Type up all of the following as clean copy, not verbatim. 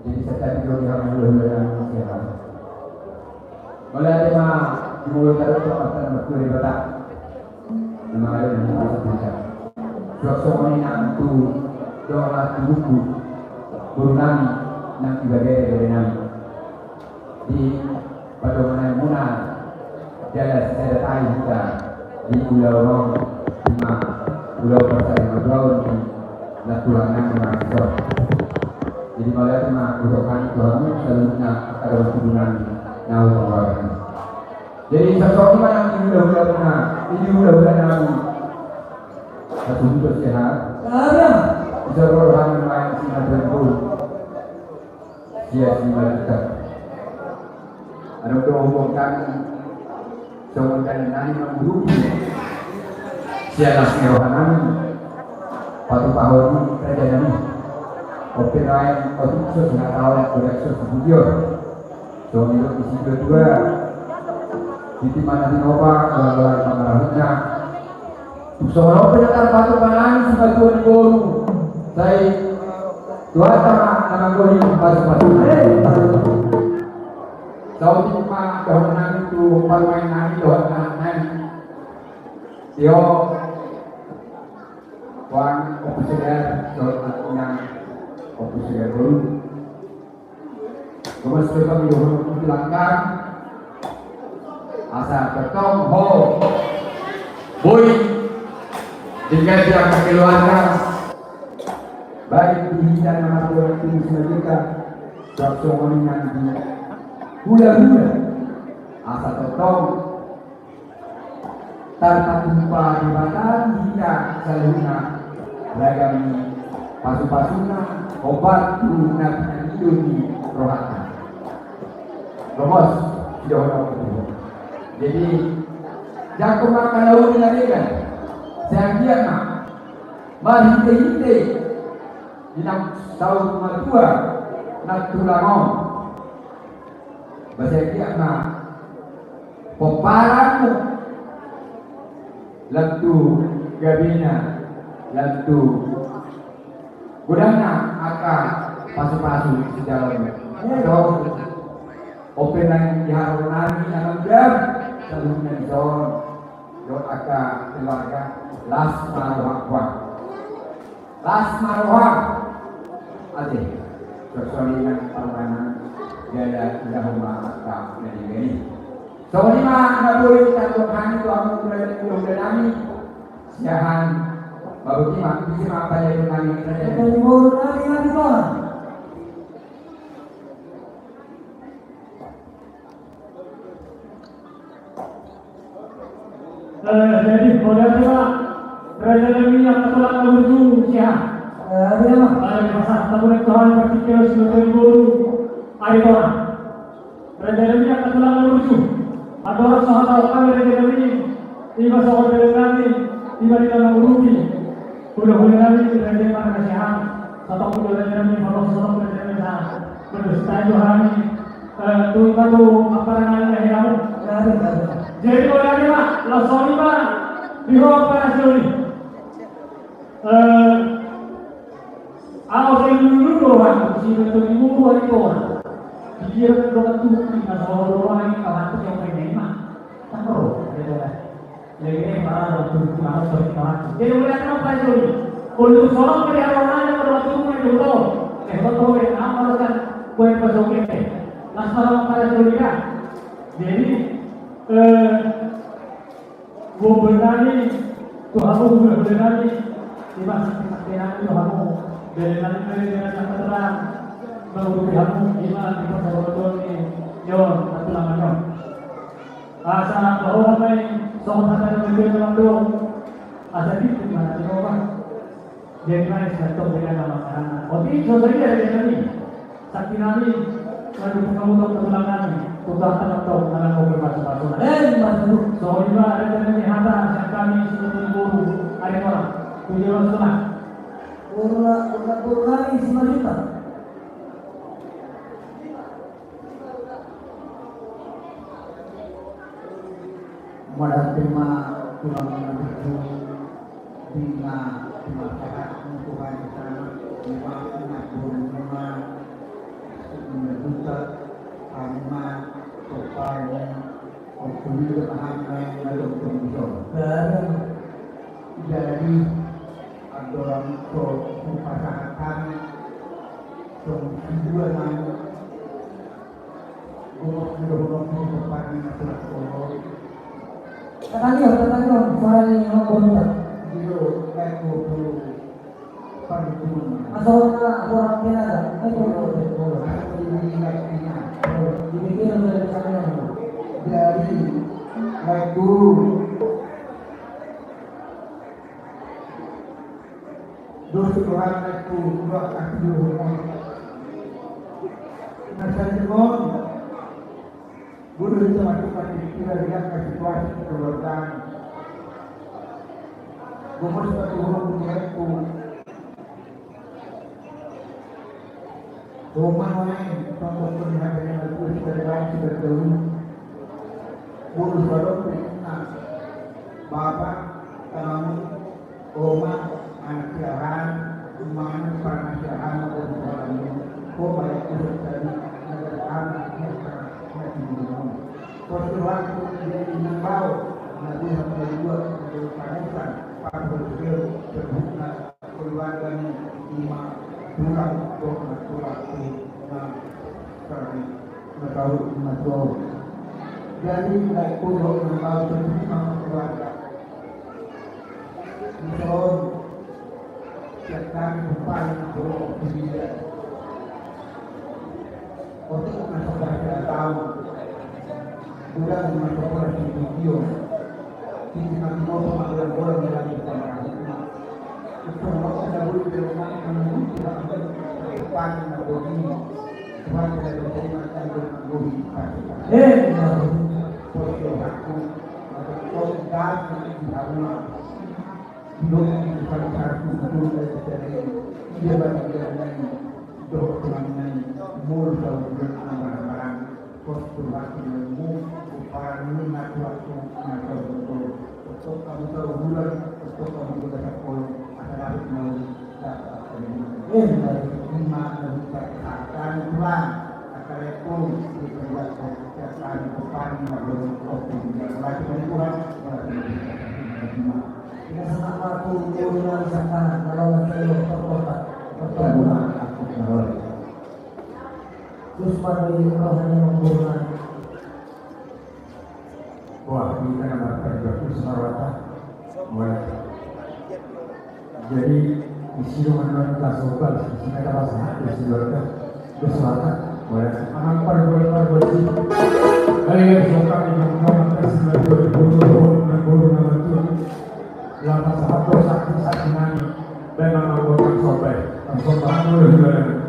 Jadi setiap itu dia mula dengan siapa. Mulai dari mana dimulai dari perbuatan betul di batak. Nama ada di mana saja. Suatu ini nanti doa buku burunami nanti dari nami. Di pada mana muna jalan secara tahu kita di pulau Rong lima pulau Pasar Pulau di Natulangan Mengaksor. Jadi malah cuma usahakan Tuhan selanjutnya ada hubungan nahu pengeluaran. Jadi sesuatu yang ini udah pernah, ini udah nabi. Satu hidup sehat. Ada. Bisa rohani main sinar berpul. Dia sinar kita. Ada hubungkan semuanya nani menggurupi. Siapa sih rohani? Patu pahoni kerja nani. Oke lain, khusus nggak tahu yang koreksus video. Soalnya itu isi kedua, di mana di Nova, kalau sama rambutnya. Soalnya penyataan batu panang sebagai guru. Saya dua nama guru batu. Tahu cuma daun itu bermain nari daun nari. Yo, wan ofisial daun yang ofisial dulu. Kemudian kami menghilangkan asal ketong ho, boy, jika dia keluarga baik di dan nama Tuhan ini selanjutnya suatu mengingat hula-hula asal ketong tanpa jumpa di badan hingga selanjutnya ragam pasu-pasukan obat guna hidup di rohani. Romos tidak orang itu. Jadi jangan makan lauk lagi kan. Saya dia nak mahite di dalam tahun kedua nak tulangon. Bahasa dia nak peparanmu lentu gabina lentu gudangna akan pasu-pasu sejalan. Open lagi di harunani dalam jam sebelumnya di don akan keluarga las maruah ade sesuai permainan gaya dahuma akan dari so lima nabi satu hari itu aku belum berani siahan baru bisa apa yang kami kerjakan jadi modalnya Pak kerajaan ini yang telah menuju siap. Ada mah. Ada masa taburan Tuhan berpikir sebagai guru. Ada orang. Kerajaan ini yang telah menuju. Ada orang sahabat kami kerajaan ini. Tiba sahabat kami tiba di dalam uruti. Boleh kami kerajaan mana kasihan. Satu kerajaan ini kalau satu kerajaan ini berdusta Tuhan. Tuh apa namanya kamu? Jadi modalnya Pak, langsung Pak di bawah operasi. Awal saya dulu orang, sih betul ibu hari orang. Dia berdoa tuh di masa orang ini kawan tuh yang pengen mah, tak perlu. Lagi para dokter mana seperti mana. Jadi modalnya apa itu? Untuk seorang perjalanan yang berdoa tuh menjadi betul apa kan kue pasoknya. Langsung pada dunia. Jadi gubernani Tuhanmu gubernani di masa kesaktian Tuhanmu dari dengan yang terang mengurusi Tuhanmu iman di persahabatan ini Yon atau namanya asa bahwa kami soal yang lebih mengandung asa di mana di bawah jadi mana satu dengan nama karena oke selesai dari ini sakti nami lalu kamu tahu ketulangan Tuhan tahu dalam konfirmasi pasukan. Masuk. Soalnya ada yang hata yang kami sebagai guru ada orang tujuan sekolah. Guru kami semuanya. Modal tema tulang itu bina masyarakat Tuhan sana lima guru lima Jadi paham yang lalu untuk dan jadi ada orang itu memasakkan dua nama guru depan masalah orang Tatangyo, suara ini yang bontot. Giro kayak guru paripurna Masalah orang Canada, itu boleh. atau dinilainya Dibikin oleh sana. dari baik guru dosa Tuhan itu dua kaki dulu nasa demon guru itu masuk ke kira dia ke situasi keluargaan gumur seperti guru punya itu rumah lain contoh penyihapan yang berkulit dari lain sudah jauh guru baru perintah bapak kamu oma anak siaran mana para siaran dan kamu kau banyak urus dari negara anak yang sangat dibunuh persoalan kemudian menambah nanti sampai dua menjadi para berpikir terbuka keluarga lima tulang tahu natural jadi baik puluh menambah terbuka keluarga misal setiap kali berpaling berubah berbeda untuk masuk pada tahun bulan masuk pada video ini nanti mau sama bola lagi bersama itu waktu dahulu di rumah menunggu tidak ada depan begini Tuhan tidak berjadi macam bermangguhi posisi aku atau posisi gas yang di rumah hidup di depan satu betul dari dia bagian lain doa kelamin mul jauh berbarang posisi waktu ilmu upaya minat waktu atau betul untuk kamu tahu bulan untuk kamu berdekat oleh adalah mau dapat lima akan pulang akan pun dibuat kesehatan depan belum kopi lagi pulang Kita sangat mampu dengan sangat kalau saya terkota pertemuan aku tahu terus pada rohani membunuh wah kita nama terjadi semarwata mulai jadi isi rumah kelas lokal di sini ada pasang isi lokal bersuara mulai anak pargol kali ini suka ngomong kasih guru nama Tuhan lama sahabat sakit nani memang anggota sobat anggota mulai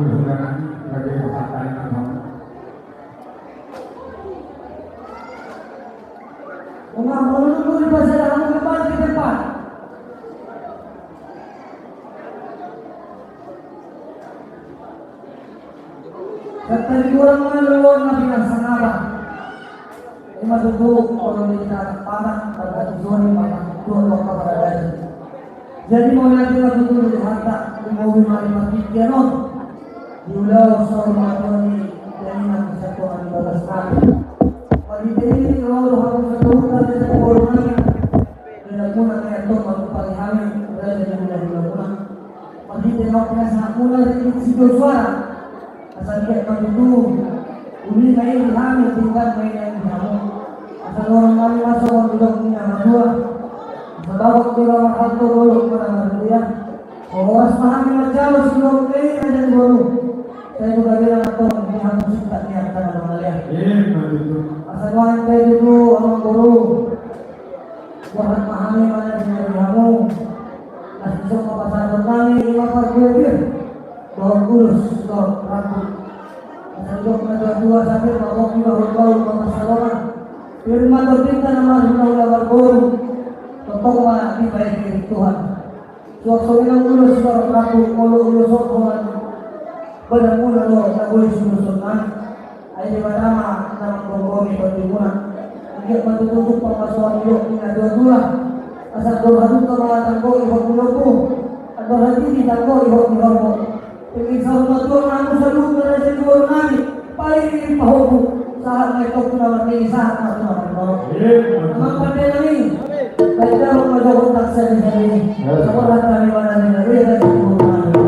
mudah-mudahan sebagai peserta yang kamu. Mengambil dulu di pasar kamu kembali ke depan. Serta dikurang menelur nabi nasanara. Lima duduk kalau kita panah pada zona maka dua kepada dari. Jadi mau nanti lagi dulu di harta di mobil mati kianon di ulang soal matoni dari nanti satu hari balas kali. Pagi ini kalau harus satu kali satu orangnya tidak guna kayak tuh kalau pagi hari berada di guna. Pagi tengoknya sangat mulai dari situ suara. Asal dia itu uli main kami tinggal main yang kamu. Asal orang kami masuk orang duduk ni nama dua. Sebab kita orang satu dulu pada dia. Awas pahami macam sebelum ini ada dulu. Saya juga bilang atau ini harus kita niatkan orang lain. Asal orang saya dulu orang guru. Buat pahami mana dia kamu. Asal semua pasal kami apa dia. Dua kurus, dua rambut. Sejauh dua sampai bawa kita berbau masalah. Firman bertindak nama sudah berbau. Tentu mana dibaik dari Tuhan. Suatu yang kurus dua rambut, mulu kurus Tuhan. Benar-benar lo tak boleh susun-susunan. Ayo nama berbau ini bertimuran. Dia mentutup pemasukan hidup ini dua-dua. Asal dua hari kalau tangguh ibu pulau atau hati di tangguh ibu. Jadi sahabat Tuhan aku selalu berada di luar nani. Paling pahoku saat mereka pun ini saat masuk Allah. Amat pandai ini. Kita mengajar tak sendiri. Seorang kami mana negeri dari luar nani.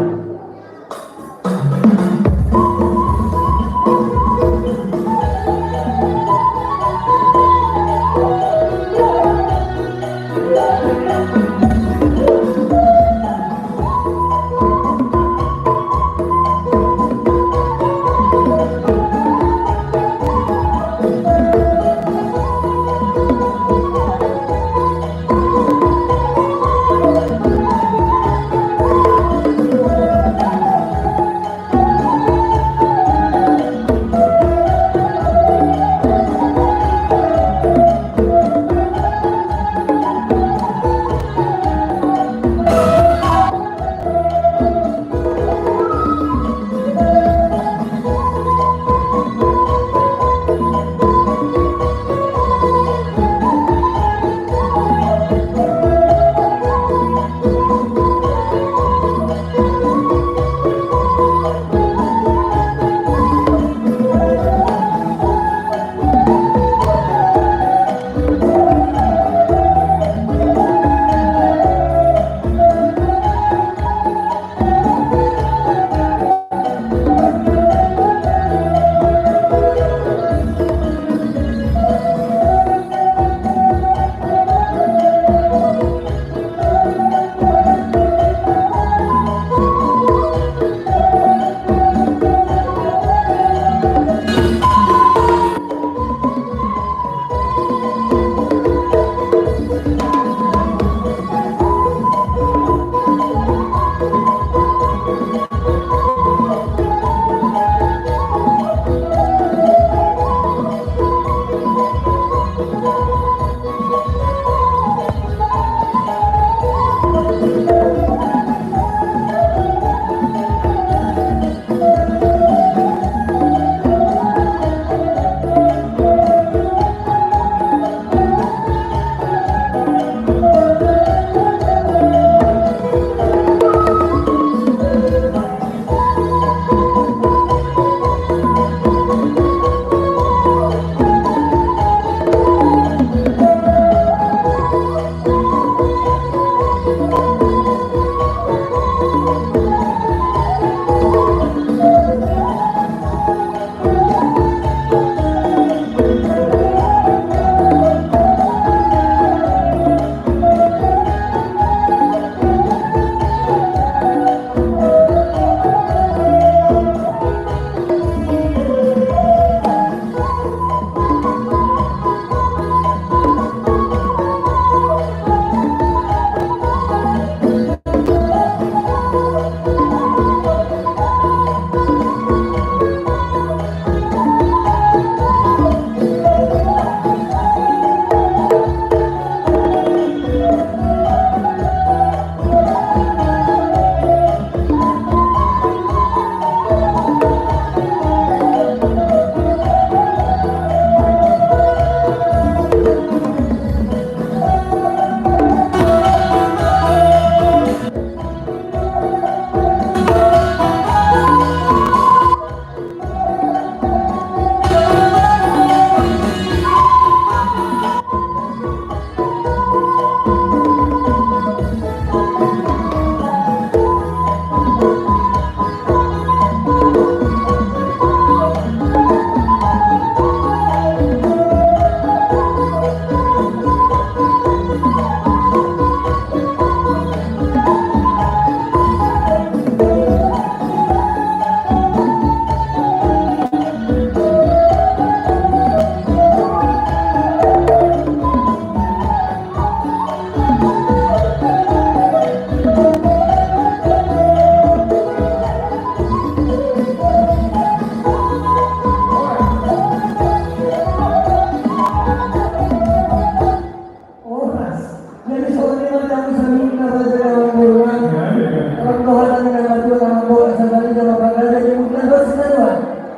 kali dalam bagada yang bukan harus kedua.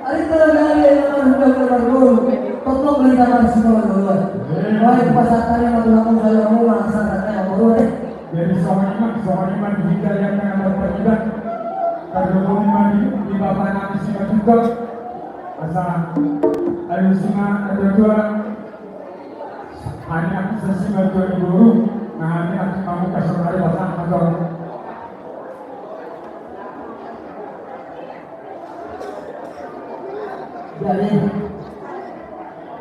Ari talaga yang sudah berlalu. Totong kita masih dulu. Baik pasatan yang melakukan saya mau langsung katanya baru deh. Jadi soalnya iman kita yang akan berterlibat. Kalau iman di bapak nabi sima juga. Asa ayo sima ada dua. Hanya sesima dua guru. Nah hanya kamu kasih hari pasang atau Jadi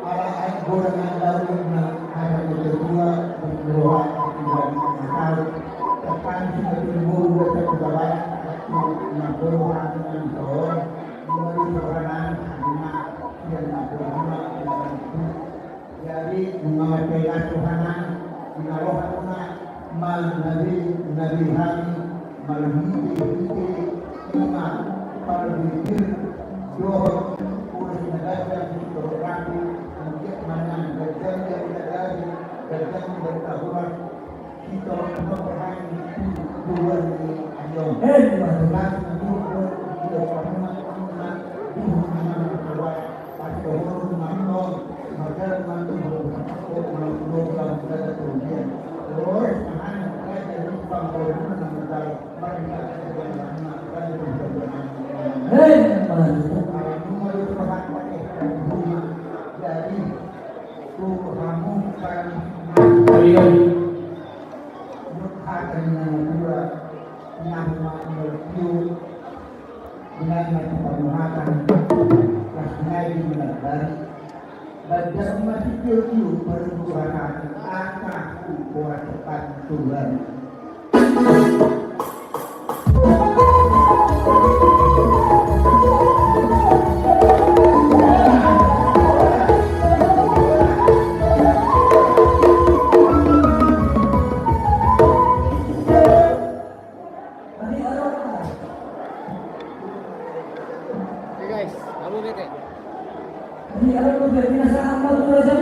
arah golongan baru ada kedua bergerak dan akal tekan seperti bulu terkebal menggolongan dengan tol melalui peranan dan jadi mengamalkan Tuhanan mengalohana mal nabi hari mal hidi iman para pikir doa dan berlaku untuk mana kerjaan yang dari kerjaan bertaburan kita memperhati dua ini ayam jelas untuk kita pernah pada orang manon maka mantu dalam berada kemudian terus anak kerja di pangkalan mental mereka jadi tu kamu kan dengan dua nama mertiu dengan pemahatan rasanya di dari badan masih kecil perbuatan aku buat cepat Tuhan. Ini kalau kita binasa amal